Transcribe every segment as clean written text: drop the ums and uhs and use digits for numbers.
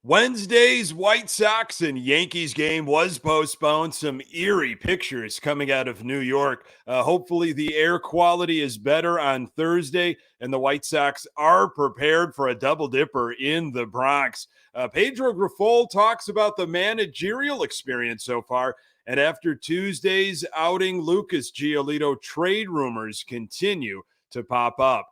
Wednesday's White Sox and Yankees game was postponed. Some eerie pictures coming out of New York. Hopefully, the air quality is better on Thursday, and the White Sox are prepared for a double dipper in the Bronx. Pedro Grifol talks about the managerial experience so far. And after Tuesday's outing, Lucas Giolito trade rumors continue to pop up.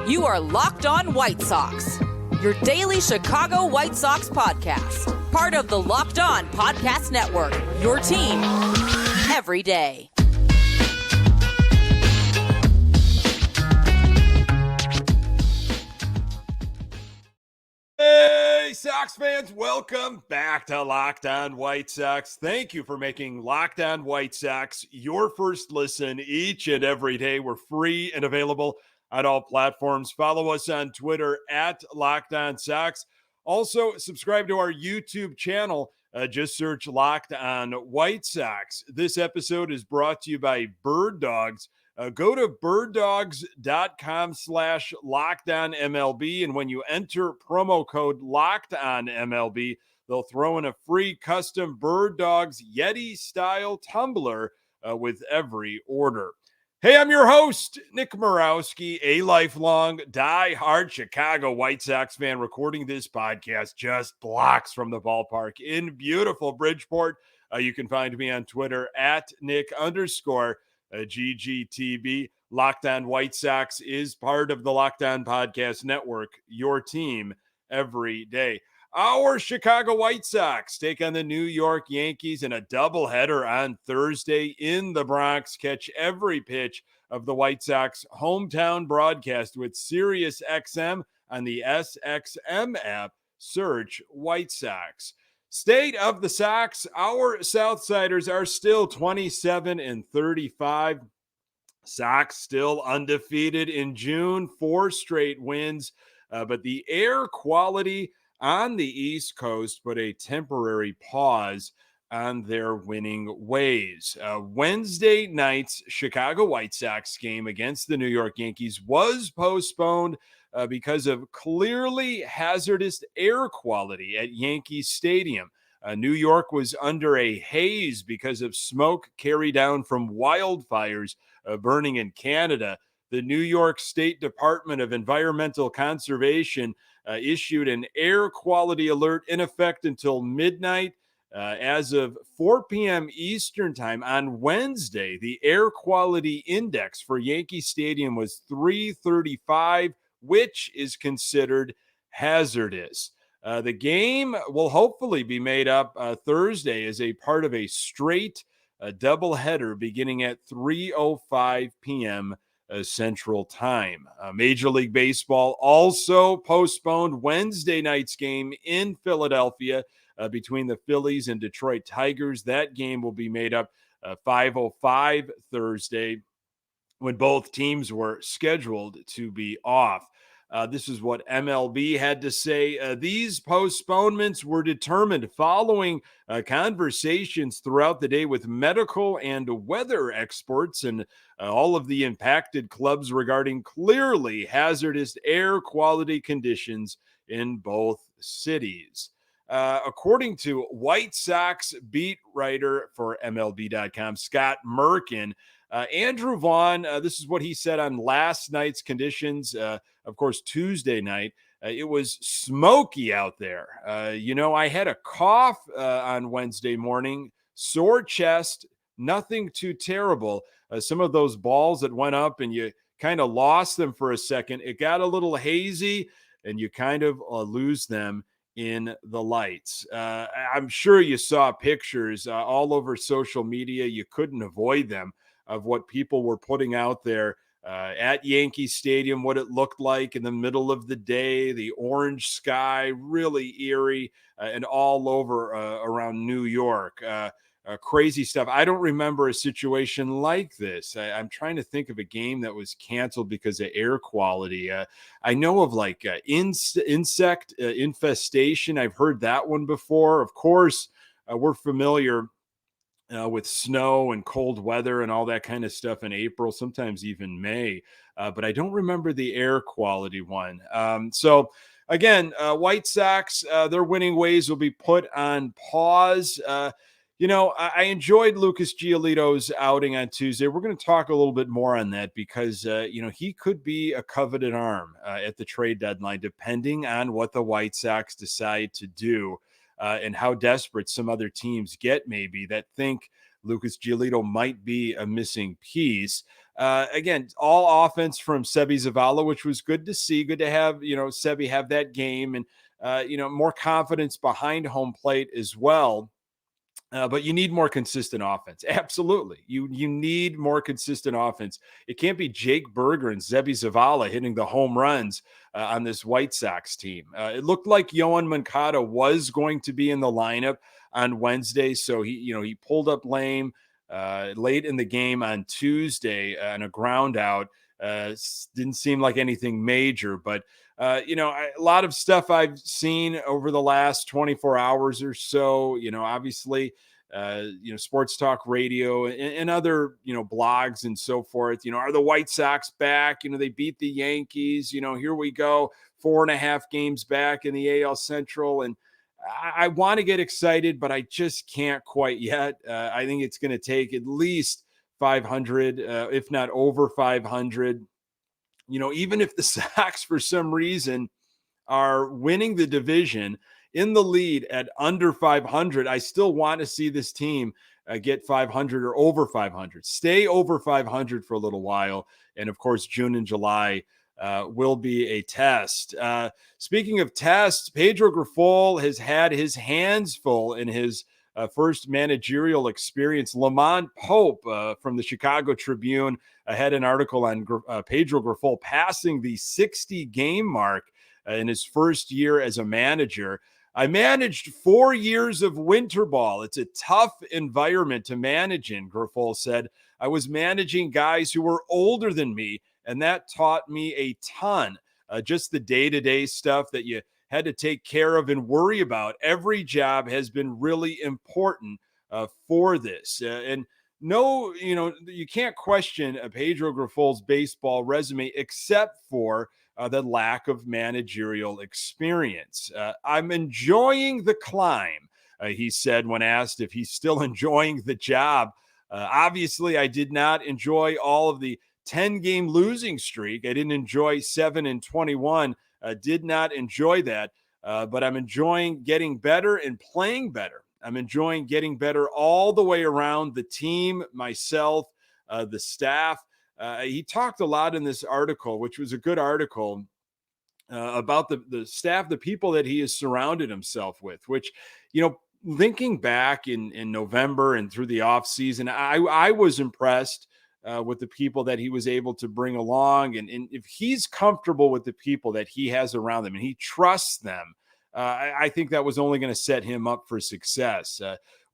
You are Locked On White Sox, your daily Chicago White Sox podcast. Part of the Locked On Podcast Network, your team every day. Hey, Sox fans, welcome back to Locked On White Sox. Thank you for making Locked On White Sox your first listen each and every day. We're free and available on all platforms. Follow us on Twitter at Locked On Sox. Also, subscribe to our YouTube channel. Just search Locked On White Sox. This episode is brought to you by Birddogs. Go to birddogs.com/LockedOnMLB, and when you enter promo code LockedOnMLB, they'll throw in a free custom Birddogs Yeti-style tumbler with every order. Hey, I'm your host, Nick Morawski, a lifelong, die-hard Chicago White Sox fan, recording this podcast just blocks from the ballpark in beautiful Bridgeport. You can find me on Twitter at Nick_GGTB. Locked On White Sox is part of the Locked On Podcast Network, your team every day. Our Chicago White Sox take on the New York Yankees in a doubleheader on Thursday in the Bronx. Catch every pitch of the White Sox hometown broadcast with Sirius XM on the SXM app. Search White Sox. State of the Sox, our Southsiders are still 27-35. Sox still undefeated in June, 4 straight wins, but the air quality on the East Coast put a temporary pause on their winning ways. Wednesday night's Chicago White Sox game against the New York Yankees was postponed because of clearly hazardous air quality at Yankee Stadium. New York was under a haze because of smoke carried down from wildfires burning in Canada. The New York State Department of Environmental Conservation issued an air quality alert in effect until midnight. As of 4 p.m. Eastern time on Wednesday, the air quality index for Yankee Stadium was 335, which is considered hazardous. The game will hopefully be made up Thursday as a part of a straight doubleheader beginning at 3:05 p.m. Central Time. Major League Baseball also postponed Wednesday night's game in Philadelphia between the Phillies and Detroit Tigers. That game will be made up 5:05 Thursday, when both teams were scheduled to be off. This is what MLB had to say. These postponements were determined following conversations throughout the day with medical and weather experts and all of the impacted clubs regarding clearly hazardous air quality conditions in both cities. According to White Sox beat writer for MLB.com, Scott Merkin, Andrew Vaughn, this is what he said on last night's conditions. Of course, Tuesday night, it was smoky out there. I had a cough on Wednesday morning, sore chest, nothing too terrible. Some of those balls that went up and you kind of lost them for a second, it got a little hazy and you kind of lose them in the lights. I'm sure you saw pictures all over social media. You couldn't avoid them, of what people were putting out there at Yankee Stadium, what it looked like in the middle of the day, the orange sky, really eerie, and all over around New York. Crazy stuff. I don't remember a situation like this. I'm trying to think of a game that was canceled because of air quality. I know of like insect infestation. I've heard that one before. Of course, we're familiar with snow and cold weather and all that kind of stuff in April, sometimes even May. But I don't remember the air quality one. So again, White Sox, their winning ways will be put on pause. I enjoyed Lucas Giolito's outing on Tuesday. We're going to talk a little bit more on that because, he could be a coveted arm at the trade deadline, depending on what the White Sox decide to do and how desperate some other teams get, maybe that think Lucas Giolito might be a missing piece. Again, all offense from Sebi Zavala, which was good to see. Good to have, Sebi have that game and, more confidence behind home plate as well. But you need more consistent offense. Absolutely. You need more consistent offense. It can't be Jake Berger and Sebi Zavala hitting the home runs on this White Sox team. It looked like Yohan Moncada was going to be in the lineup on Wednesday. So he pulled up lame late in the game on Tuesday on a ground out. Didn't seem like anything major, but a lot of stuff I've seen over the last 24 hours or so, obviously, sports talk radio and other, blogs and so forth, are the White Sox back? They beat the Yankees, here we go, 4.5 games back in the AL Central. And I want to get excited, but I just can't quite yet. I think it's going to take at least 500, if not over 500. Even if the Sox, for some reason, are winning the division in the lead at under 500, I still want to see this team get 500 or over 500, stay over 500 for a little while. And of course, June and July will be a test. Speaking of tests, Pedro Grifol has had his hands full in his first managerial experience. Lamont Pope from the Chicago Tribune had an article on Pedro Grifol passing the 60-game mark in his first year as a manager. I managed 4 years of winter ball. It's a tough environment to manage in, Grifol said. I was managing guys who were older than me, and that taught me a ton. Just the day-to-day stuff that you had to take care of and worry about. Every job has been really important for this. And no, you can't question Pedro Grifol's baseball resume except for the lack of managerial experience. I'm enjoying the climb, he said when asked if he's still enjoying the job. Obviously, I did not enjoy all of the 10-game losing streak. I didn't enjoy 7-21. Did not enjoy that, but I'm enjoying getting better and playing better. I'm enjoying getting better all the way around, the team, myself, the staff. He talked a lot in this article, which was a good article, about the staff, the people that he has surrounded himself with, which, thinking back in November and through the offseason, I was impressed with the people that he was able to bring along. And if he's comfortable with the people that he has around him and he trusts them, I think that was only going to set him up for success.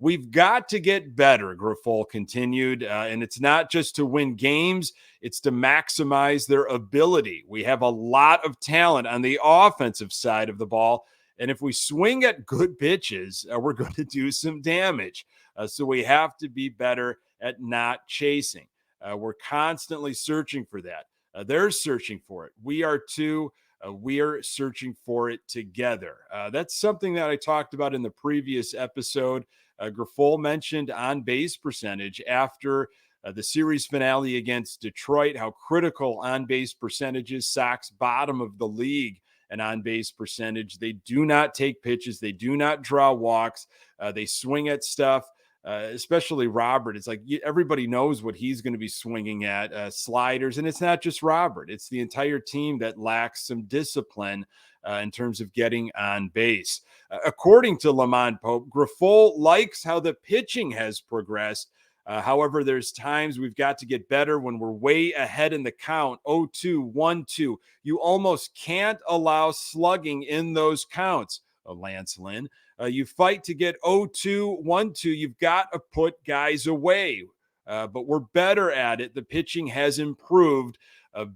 We've got to get better, Grifol continued, and it's not just to win games, it's to maximize their ability. We have a lot of talent on the offensive side of the ball, and if we swing at good pitches, we're going to do some damage. So we have to be better at not chasing. We're constantly searching for that. They're searching for it. We are too. We are searching for it together. That's something that I talked about in the previous episode. Grifol mentioned on base percentage after the series finale against Detroit, how critical on base percentage is. Sox bottom of the league and on base percentage. They do not take pitches. They do not draw walks. They swing at stuff. Especially Robert. It's like everybody knows what he's going to be swinging at, sliders. And it's not just Robert. It's the entire team that lacks some discipline in terms of getting on base. According to Lamont Pope, Grifol likes how the pitching has progressed. However, there's times we've got to get better when we're way ahead in the count, 0-2, 1-2. You almost can't allow slugging in those counts, Lance Lynn. You fight to get 0-2, 1-2. You've got to put guys away, but we're better at it. The pitching has improved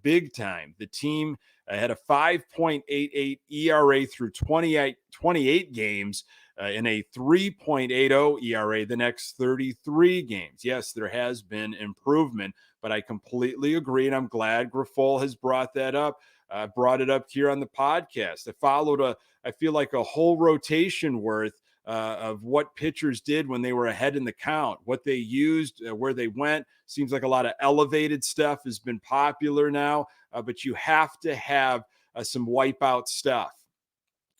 big time. The team had a 5.88 ERA through 28 games and a 3.80 ERA the next 33 games. Yes, there has been improvement, but I completely agree, and I'm glad Grifol has brought that up. I brought it up here on the podcast. I feel like a whole rotation worth of what pitchers did when they were ahead in the count, what they used, where they went. Seems like a lot of elevated stuff has been popular now, but you have to have some wipeout stuff.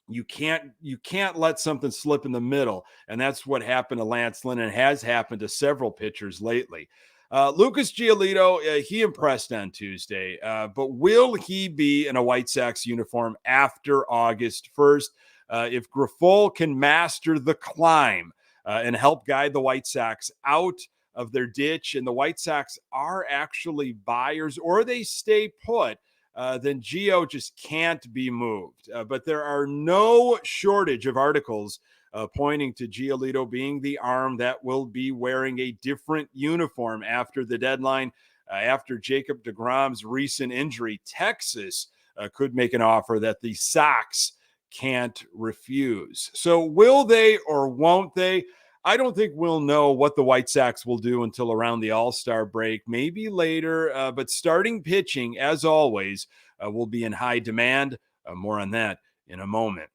You can't let something slip in the middle, and that's what happened to Lance Lynn and has happened to several pitchers lately. Lucas Giolito, he impressed on Tuesday, but will he be in a White Sox uniform after August 1st? If Grifol can master the climb and help guide the White Sox out of their ditch, and the White Sox are actually buyers or they stay put, then Gio just can't be moved. But there are no shortage of articles pointing to Giolito being the arm that will be wearing a different uniform after the deadline. After Jacob deGrom's recent injury, Texas could make an offer that the Sox can't refuse. So will they or won't they? I don't think we'll know what the White Sox will do until around the All-Star break, maybe later. But starting pitching, as always, will be in high demand. More on that in a moment.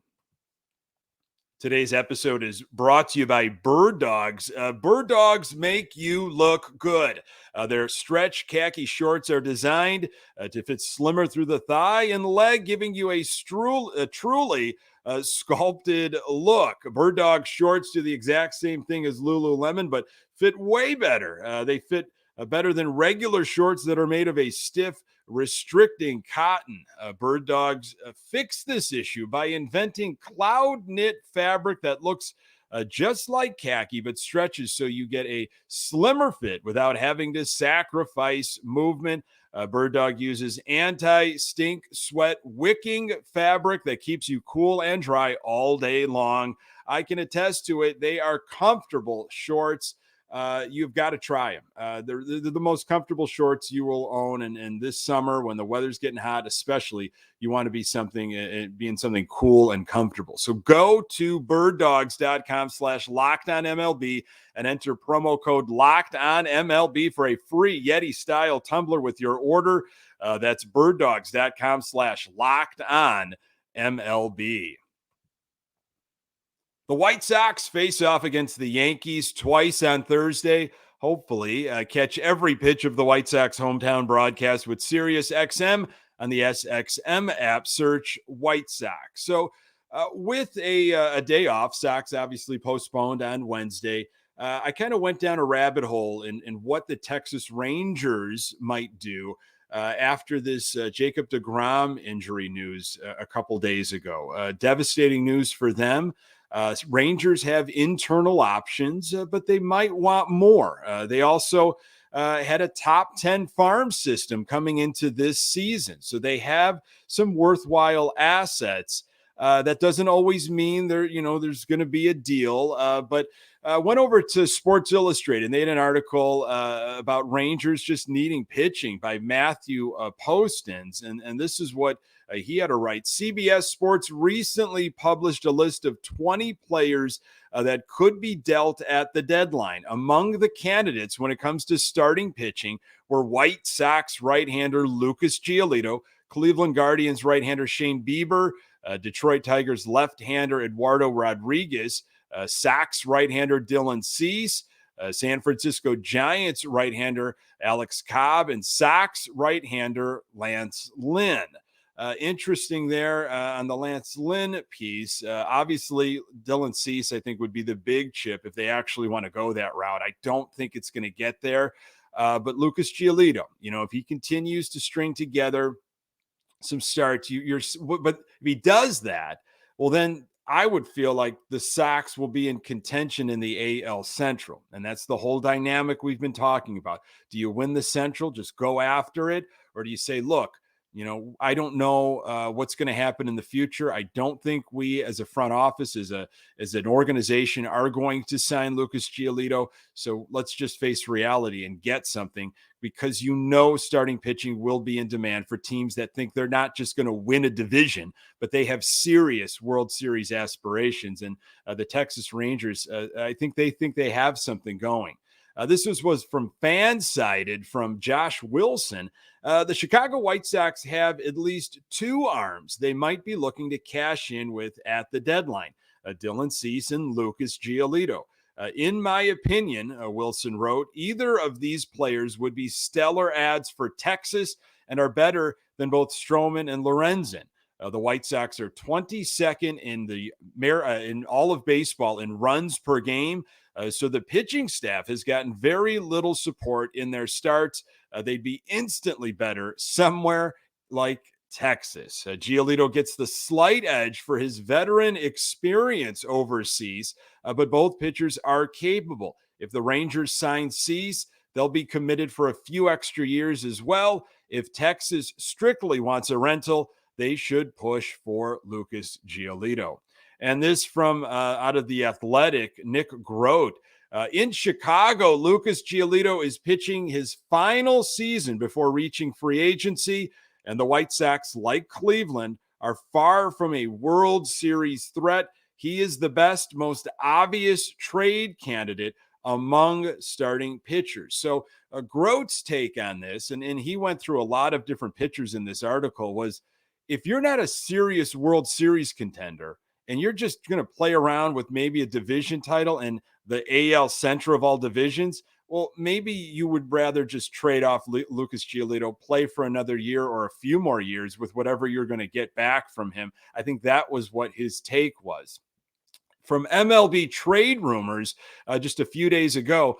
Today's episode is brought to you by Birddogs. Birddogs make you look good. Their stretch khaki shorts are designed to fit slimmer through the thigh and leg, giving you a truly sculpted look. Birddog shorts do the exact same thing as Lululemon, but fit way better. They fit better than regular shorts that are made of a stiff, restricting cotton. Birddogs fix this issue by inventing cloud knit fabric that looks just like khaki, but stretches so you get a slimmer fit without having to sacrifice movement. Birddog uses anti-stink sweat wicking fabric that keeps you cool and dry all day long. I can attest to it. They are comfortable shorts. You've got to try them. They're the most comfortable shorts you will own. And this summer, when the weather's getting hot, especially, you want to be in something cool and comfortable. So go to birddogs.com/LockedOnMLB and enter promo code LockedOnMLB for a free Yeti style tumbler with your order. That's birddogs.com/LockedOnMLB. The White Sox face off against the Yankees twice on Thursday. Hopefully, catch every pitch of the White Sox hometown broadcast with SiriusXM on the SXM app. Search White Sox. So with a day off, Sox obviously postponed on Wednesday. I kind of went down a rabbit hole in what the Texas Rangers might do after this Jacob deGrom injury news a couple days ago. Devastating news for them. Rangers have internal options, but they might want more. They also had a top 10 farm system coming into this season. So they have some worthwhile assets. That doesn't always mean there's going to be a deal, but went over to Sports Illustrated and they had an article about Rangers just needing pitching by Matthew Postins. And this is what he had to write. CBS Sports recently published a list of 20 players that could be dealt at the deadline. Among the candidates when it comes to starting pitching were White Sox right-hander Lucas Giolito, Cleveland Guardians right-hander Shane Bieber, Detroit Tigers left-hander Eduardo Rodriguez, Sox right-hander Dylan Cease, San Francisco Giants right-hander Alex Cobb, and Sox right-hander Lance Lynn. Interesting there on the Lance Lynn piece. Obviously, Dylan Cease, I think, would be the big chip if they actually want to go that route. I don't think it's going to get there. But Lucas Giolito, if he continues to string together some starts, but if he does that, well, then I would feel like the Sox will be in contention in the AL Central. And that's the whole dynamic we've been talking about. Do you win the Central, just go after it? Or do you say, look, I don't know what's going to happen in the future. I don't think we as a front office, as an organization, are going to sign Lucas Giolito. So let's just face reality and get something, because starting pitching will be in demand for teams that think they're not just going to win a division, but they have serious World Series aspirations. And the Texas Rangers, I think they have something going. This was from Fansided from Josh Wilson. The Chicago White Sox have at least two arms they might be looking to cash in with at the deadline, Dylan Cease and Lucas Giolito. In my opinion, Wilson wrote, either of these players would be stellar ads for Texas and are better than both Stroman and Lorenzen. The White Sox are 22nd in all of baseball in runs per game. So the pitching staff has gotten very little support in their starts. They'd be instantly better somewhere like Texas. Giolito gets the slight edge for his veteran experience overseas, but both pitchers are capable. If the Rangers sign Cease, they'll be committed for a few extra years as well. If Texas strictly wants a rental, they should push for Lucas Giolito. And this from out of The Athletic, Nick Grote. In Chicago, Lucas Giolito is pitching his final season before reaching free agency, and the White Sox, like Cleveland, are far from a World Series threat. He is the best, most obvious trade candidate among starting pitchers. So Grote's take on this, and he went through a lot of different pitchers in this article, was if you're not a serious World Series contender and you're just going to play around with maybe a division title and the AL Central of all divisions, well, maybe you would rather just trade off Lucas Giolito, play for another year or a few more years with whatever you're going to get back from him. I think that was what his take was. From MLB trade rumors just a few days ago,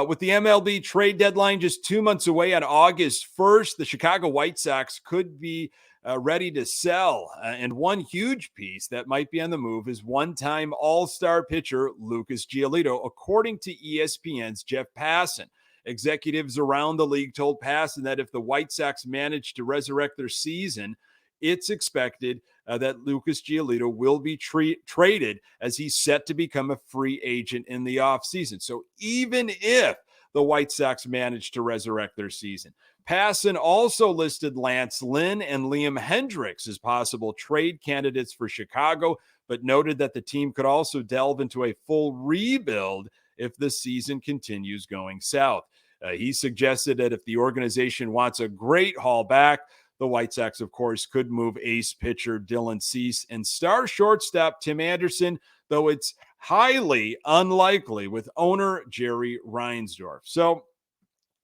with the MLB trade deadline just 2 months away on August 1st, the Chicago White Sox could be ready to sell. And one huge piece that might be on the move is one-time all-star pitcher Lucas Giolito, according to ESPN's Jeff Passan. Executives around the league told Passan that if the White Sox manage to resurrect their season, it's expected that Lucas Giolito will be traded as he's set to become a free agent in the offseason. So even if the White Sox manage to resurrect their season, Passan also listed Lance Lynn and Liam Hendriks as possible trade candidates for Chicago, but noted that the team could also delve into a full rebuild if the season continues going south. He suggested that if the organization wants a great haul back, the White Sox, of course, could move ace pitcher Dylan Cease and star shortstop Tim Anderson, though it's highly unlikely with owner Jerry Reinsdorf. So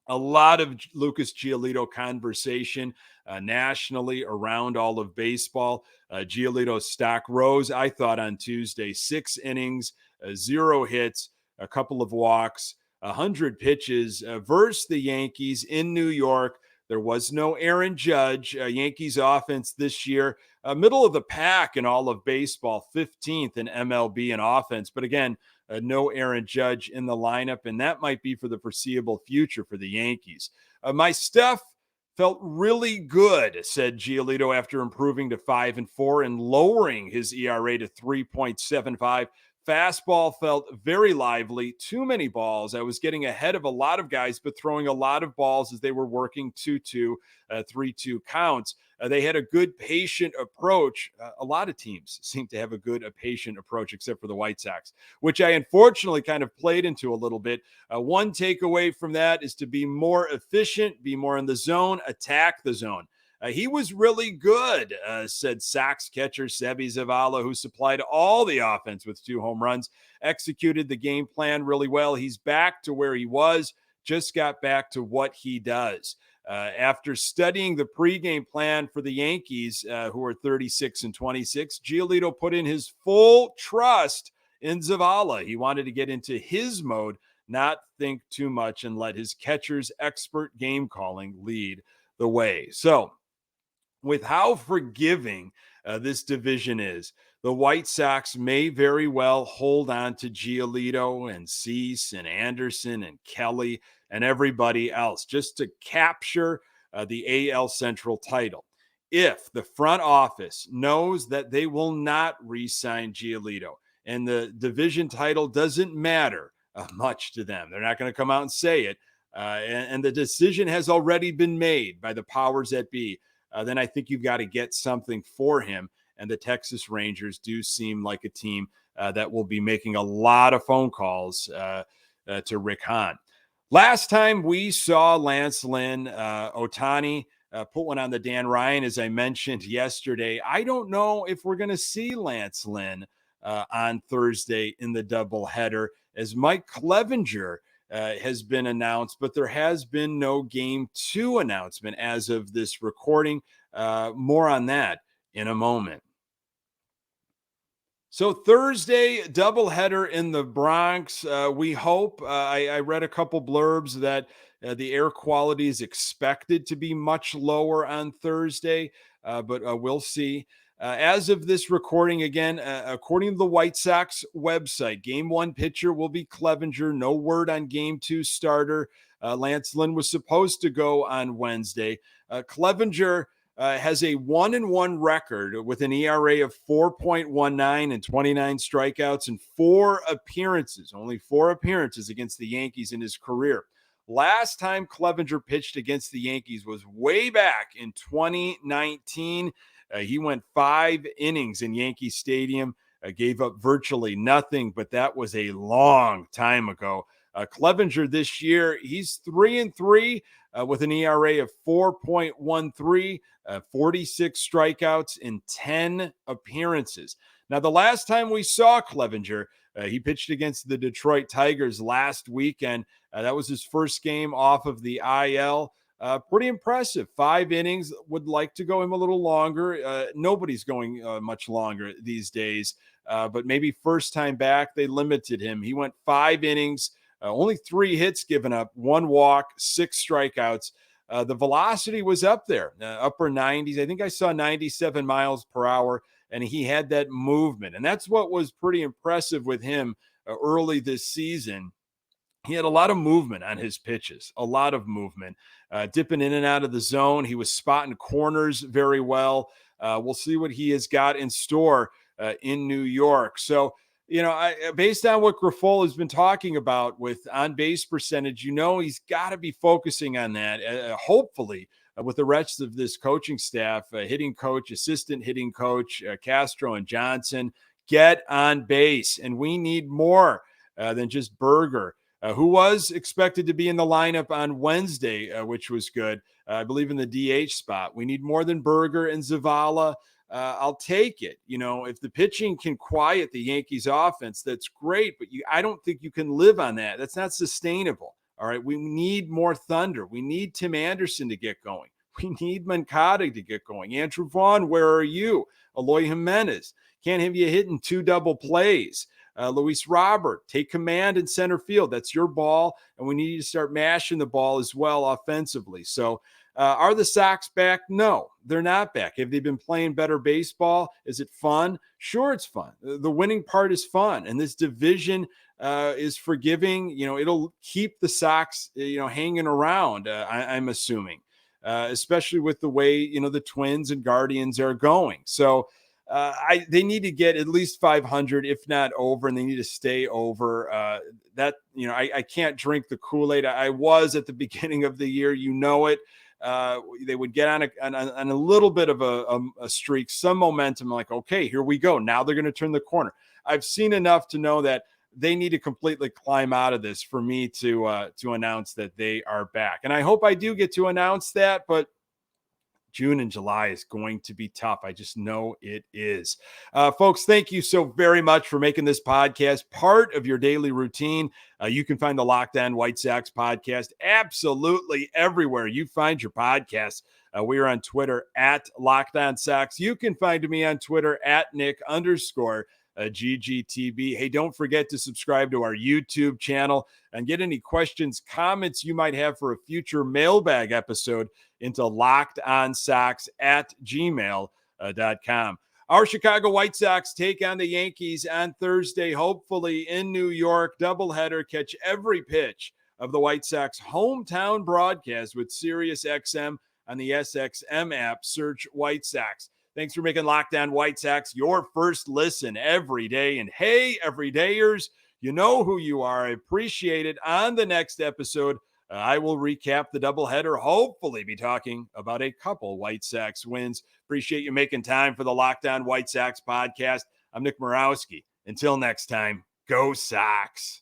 a lot of Lucas Giolito conversation nationally around all of baseball. Giolito's stock rose, I thought, on Tuesday. 6 innings, 0 hits, a couple of walks, 100 pitches versus the Yankees in New York. There was no Aaron Judge. Yankees offense this year, middle of the pack in all of baseball, 15th in MLB in offense. But again, no Aaron Judge in the lineup, and that might be for the foreseeable future for the Yankees. My stuff felt really good, said Giolito after improving to 5-4 and lowering his ERA to 3.75. Fastball felt very lively, too many balls. I was getting ahead of a lot of guys, but throwing a lot of balls as they were working 2-2, 3-2 counts. They had a good patient approach. A lot of teams seem to have a good patient approach, except for the White Sox, which I unfortunately kind of played into a little bit. One takeaway from that is to be more efficient, be more in the zone, attack the zone. He was really good, said Sox catcher Sebi Zavala, who supplied all the offense with 2 home runs, executed the game plan really well. He's back to where he was, just got back to what he does. After studying the pregame plan for the Yankees, who are 36-26, Giolito put in his full trust in Zavala. He wanted to get into his mode, not think too much, and let his catcher's expert game calling lead the way. So, with how forgiving this division is, the White Sox may very well hold on to Giolito and Cease and Anderson and Kelly and everybody else just to capture the AL Central title. If the front office knows that they will not re-sign Giolito and the division title doesn't matter much to them, they're not going to come out and say it, and the decision has already been made by the powers that be, then I think you've got to get something for him. And the Texas Rangers do seem like a team that will be making a lot of phone calls to Rick Hahn. Last time we saw Lance Lynn, Ohtani put one on the Dan Ryan, as I mentioned yesterday. I don't know if we're going to see Lance Lynn on Thursday in the doubleheader, as Mike Clevenger has been announced, but there has been no Game 2 announcement as of this recording. More on that in a moment. So Thursday, doubleheader in the Bronx. We hope. I read a couple blurbs that the air quality is expected to be much lower on Thursday, but we'll see. As of this recording, again, according to the White Sox website, Game 1 pitcher will be Clevenger. No word on Game 2 starter. Lance Lynn was supposed to go on Wednesday. Clevenger has a 1-1 record with an ERA of 4.19 and 29 strikeouts and 4 appearances, only 4 appearances against the Yankees in his career. Last time Clevenger pitched against the Yankees was way back in 2019. He went 5 innings in Yankee Stadium, gave up virtually nothing, but that was a long time ago. Clevenger this year, he's 3-3 with an ERA of 4.13, 46 strikeouts in 10 appearances. Now, the last time we saw Clevenger, he pitched against the Detroit Tigers last weekend. That was his first game off of the IL. Pretty impressive. 5 innings. Would like to go him a little longer. Nobody's going much longer these days, but maybe first time back, they limited him. He went 5 innings, only 3 hits given up, 1 walk, 6 strikeouts. The velocity was up there, upper 90s. I think I saw 97 miles per hour, and he had that movement. And that's what was pretty impressive with him early this season. He had a lot of movement on his pitches, a lot of movement, dipping in and out of the zone. He was spotting corners very well. We'll see what he has got in store in New York. So, based on what Grifol has been talking about with on-base percentage, he's got to be focusing on that, hopefully, with the rest of this coaching staff, hitting coach, assistant hitting coach, Castro and Johnson, get on base. And we need more than just Berger, who was expected to be in the lineup on Wednesday, which was good, I believe in the DH spot. We need more than Berger and Zavala. I'll take it. If the pitching can quiet the Yankees offense, that's great, but I don't think you can live on that. That's not sustainable. All right. We need more thunder. We need Tim Anderson to get going. We need Moncada to get going. Andrew Vaughn, where are you? Eloy Jimenez. Can't have you hitting 2 double plays. Luis Robert, take command in center field. That's your ball, and we need to start mashing the ball as well offensively. So are the Sox back? No, they're not back. Have they been playing better baseball? Is it fun? Sure, it's fun. The winning part is fun, and this division is forgiving. It'll keep the Sox, hanging around, I'm assuming, especially with the way, the Twins and Guardians are going. So they need to get at least 500, if not over, and they need to stay over. I can't drink the Kool-Aid. I was at the beginning of the year, it. They would get on a little bit of a streak, some momentum, like, okay, here we go. Now they're going to turn the corner. I've seen enough to know that they need to completely climb out of this for me to announce that they are back. And I hope I do get to announce that, but June and July is going to be tough. I just know it is. Folks, thank you so very much for making this podcast part of your daily routine. You can find the Locked On White Sox podcast absolutely everywhere you find your podcasts. We are on Twitter at Locked On Sox. You can find me on Twitter at Nick_GGTB. Hey, don't forget to subscribe to our YouTube channel and get any questions, comments you might have for a future mailbag episode into lockedonsox@gmail.com. Our Chicago White Sox take on the Yankees on Thursday, hopefully in New York. Doubleheader. Catch every pitch of the White Sox hometown broadcast with SiriusXM on the SXM app. Search White Sox. Thanks for making Locked On White Sox your first listen every day. And hey, everydayers, you know who you are. I appreciate it. On the next episode, I will recap the doubleheader, hopefully be talking about a couple White Sox wins. Appreciate you making time for the Locked On White Sox podcast. I'm Nick Morawski. Until next time, go Sox.